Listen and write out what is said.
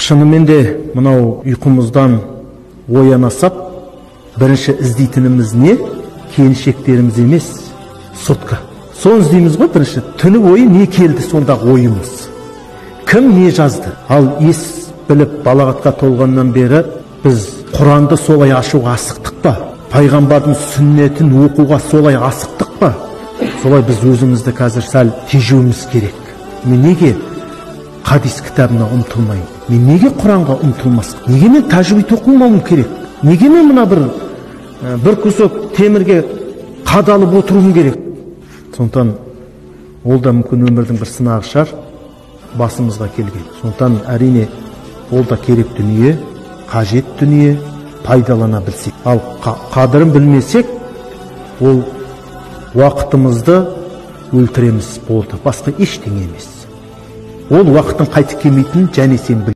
Шынымен де мынау ұйқымыздан ояна сап, бірінші іздейтініміз не? Келіншектеріміз емес, сотка. Соны іздейміз ғой бірінші. Түні бойы не келді сондағы ойымыз? Кім не жазды? Ал ес біліп балағатқа толғаннан бері біз Құранды солай ашуға асықтық па? Пайғамбардың сүннетін оқуға солай асықтық па? Солай біз өзімізді қазір сәл тежеуіміз керек. Мен неге хадис кітабына ұмтылмайын? Мен неге Құранға ұмтылмасқа? Неге мен тәжвид оқымауым керек? Неге мен мына бір күсек темірге қадалып отыруым керек? Сондықтан ол да мүмкін өмірдің бір сынағы шығар, басымызға келген. Сондықтан әрине ол да керек дүние, қажет дүние, пайдалана білсек. Ал қадірін білмесек, ол уақытымызды өлтіреміз болды. Басқа ештеңе емес. Ол уақыттың қайтып келмейтінін және сен біл.